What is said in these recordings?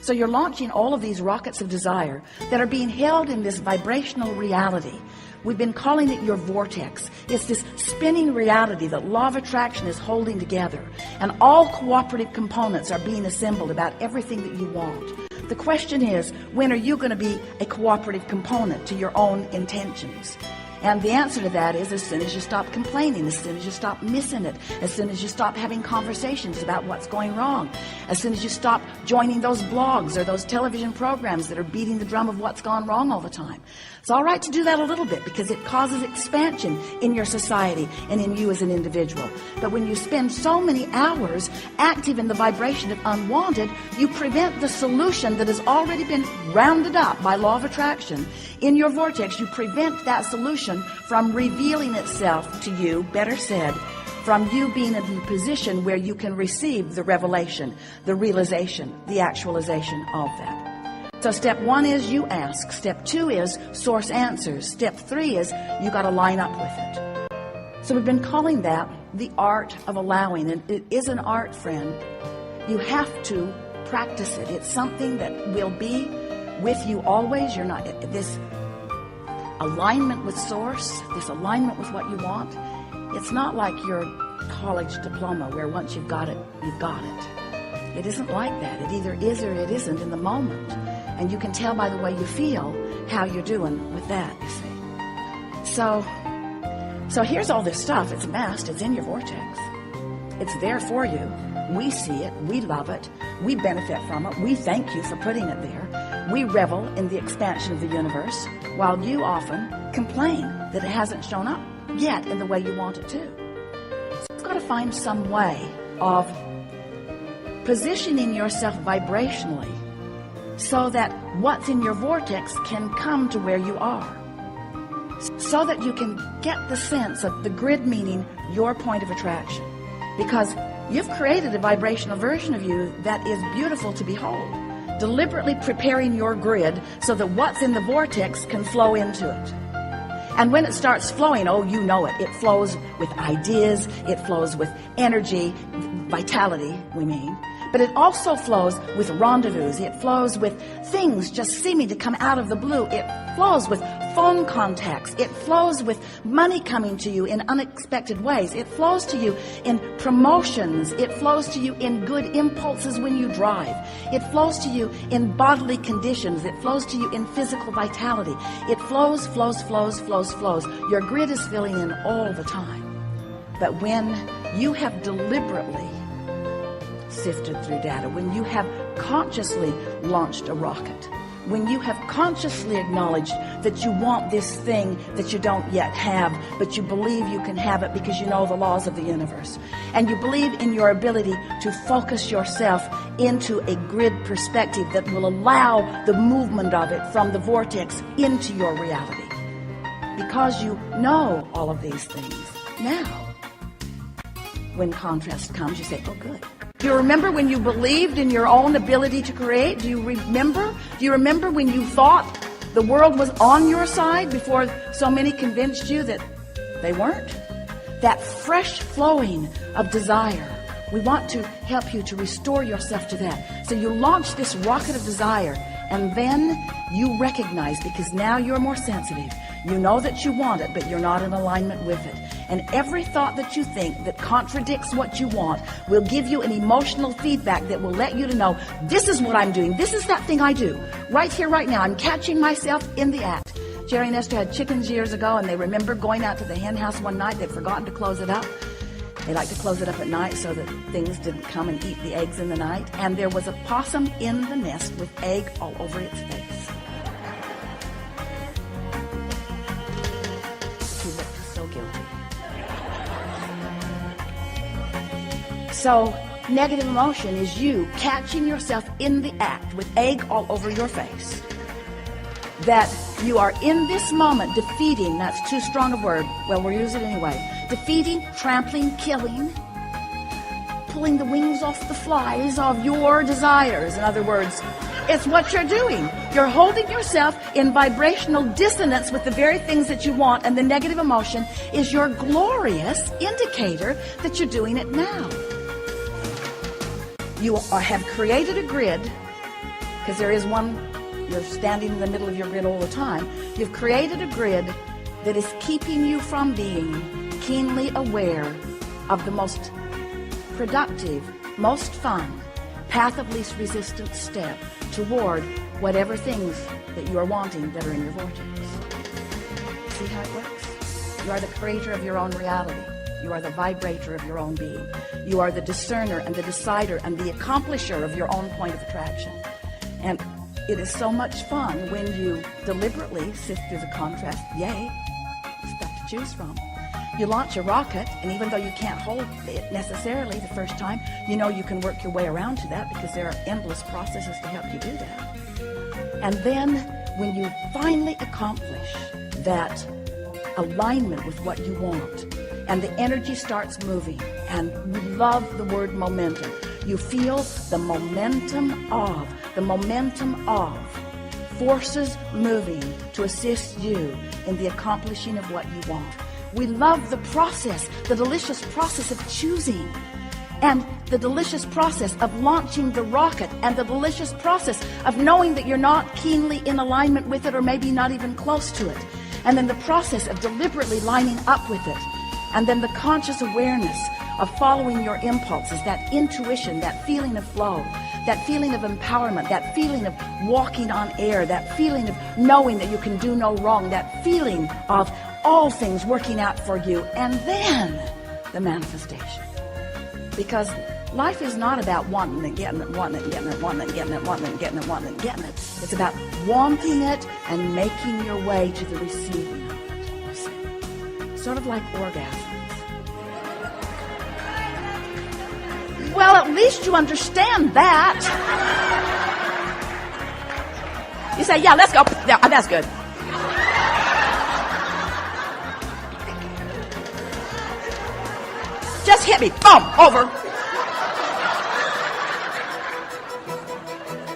So you're launching all of these rockets of desire that are being held in this vibrational reality. We've been calling it your vortex. It's this spinning reality that law of attraction is holding together, and all cooperative components are being assembled about everything that you want. The question is, when are you going to be a cooperative component to your own intentions? And the answer to that is as soon as you stop complaining, as soon as you stop missing it, as soon as you stop having conversations about what's going wrong, as soon as you stop joining those blogs or those television programs that are beating the drum of what's gone wrong all the time. It's all right to do that a little bit because it causes expansion in your society and in you as an individual. But when you spend so many hours active in the vibration of unwanted, you prevent the solution that has already been rounded up by law of attraction in your vortex. You prevent that solution from revealing itself to you, better said, from you being in a position where you can receive the revelation, the realization, the actualization of that. So step 1 is you ask. Step 2 is source answers. Step 3 is you got to line up with it. So we've been calling that the art of allowing, and it is an art, friend. You have to practice it. It's something that will be with you always. You're not this alignment with source, this alignment with what you want. It's not like your college diploma where once you've got it, you've got it. It isn't like that. It either is or it isn't in the moment. And you can tell by the way you feel how you're doing with that, you see. So here's all this stuff. It's amassed. It's in your vortex. It's there for you. We see it. We love it. We benefit from it. We thank you for putting it there. We revel in the expansion of the universe, while you often complain that it hasn't shown up yet in the way you want it to. So you've got to find some way of positioning yourself vibrationally so that what's in your vortex can come to where you are, so that you can get the sense of the grid, meaning your point of attraction, because you've created a vibrational version of you that is beautiful to behold, deliberately preparing your grid so that what's in the vortex can flow into it. And when it starts flowing, oh, you know it. It flows with ideas. It flows with energy, vitality, we mean. But it also flows with rendezvous. It flows with things just seeming to come out of the blue. It flows with phone contacts. It flows with money coming to you in unexpected ways. It flows to you in promotions. It flows to you in good impulses when you drive. It flows to you in bodily conditions. It flows to you in physical vitality. It flows, flows, flows, flows, flows. Your grid is filling in all the time. But when you have deliberately sifted through data, when you have consciously launched a rocket, when you have consciously acknowledged that you want this thing that you don't yet have, but you believe you can have it because you know the laws of the universe, and you believe in your ability to focus yourself into a grid perspective that will allow the movement of it from the vortex into your reality, because you know all of these things now. When contrast comes, you say, oh, good. Do you remember when you believed in your own ability to create? Do you remember? Do you remember when you thought the world was on your side before so many convinced you that they weren't? That fresh flowing of desire. We want to help you to restore yourself to that. So you launch this rocket of desire, and then you recognize, because now you're more sensitive. You know that you want it, but you're not in alignment with it. And every thought that you think that contradicts what you want will give you an emotional feedback that will let you to know, this is what I'm doing. This is that thing I do. Right here, right now. I'm catching myself in the act. Jerry and Esther had chickens years ago, and they remember going out to the hen house one night. They'd forgotten to close it up. They like to close it up at night so that things didn't come and eat the eggs in the night. And there was a possum in the nest with egg all over its face. She looked so guilty. So negative emotion is you catching yourself in the act with egg all over your face. That you are in this moment defeating, that's too strong a word, well, we'll use it anyway, defeating, trampling, killing, pulling the wings off the flies of your desires. In other words, it's what you're doing. You're holding yourself in vibrational dissonance with the very things that you want, and the negative emotion is your glorious indicator that you're doing it now. You have created a grid because there is one, you're standing in the middle of your grid all the time. You've created a grid that is keeping you from being keenly aware of the most productive, most fun, path of least resistance step toward whatever things that you are wanting that are in your vortex. See how it works? You are the creator of your own reality. You are the vibrator of your own being. You are the discerner and the decider and the accomplisher of your own point of attraction. And it is so much fun when you deliberately sift through the contrast. Yay, stuff to choose from. You launch a rocket, and even though you can't hold it necessarily the first time, you know you can work your way around to that because there are endless processes to help you do that. And then when you finally accomplish that alignment with what you want, and the energy starts moving, and we love the word momentum. You feel the momentum of forces moving to assist you in the accomplishing of what you want. We love the process, the delicious process of choosing, and the delicious process of launching the rocket, and the delicious process of knowing that you're not keenly in alignment with it, or maybe not even close to it. And then the process of deliberately lining up with it. And then the conscious awareness of following your impulses, that intuition, that feeling of flow, that feeling of empowerment, that feeling of walking on air, that feeling of knowing that you can do no wrong, that feeling of all things working out for you, and then the manifestation. Because life is not about wanting and getting it, wanting and getting it, wanting and getting it, wanting and getting it, wanting and getting it. It's about wanting it and making your way to the receiving of it. You see? Sort of like orgasms. Well, at least you understand that. You say, yeah, let's go. Yeah, that's good. Just hit me. Boom. Over.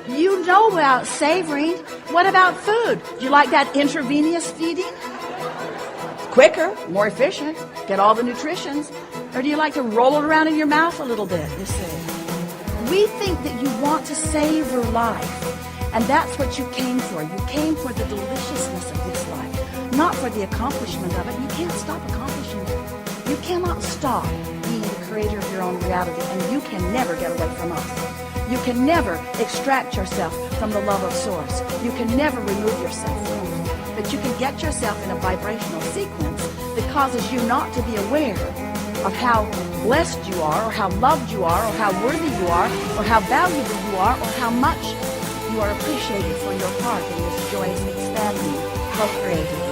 You know about savoring. What about food? Do you like that intravenous feeding? Quicker, more efficient, get all the nutritions. Or do you like to roll it around in your mouth a little bit, you see? We think that you want to savor life, and that's what you came for. You came for the deliciousness of this life, not for the accomplishment of it. You can't stop accomplishing it. You cannot stop being the creator of your own reality, and you can never get away from us. You can never extract yourself from the love of Source. You can never remove yourself from it. But you can get yourself in a vibrational sequence that causes you not to be aware of how blessed you are, or how loved you are, or how worthy you are, or how valuable you are, or how much you are appreciated for your part in this joyous, expanding, co-creative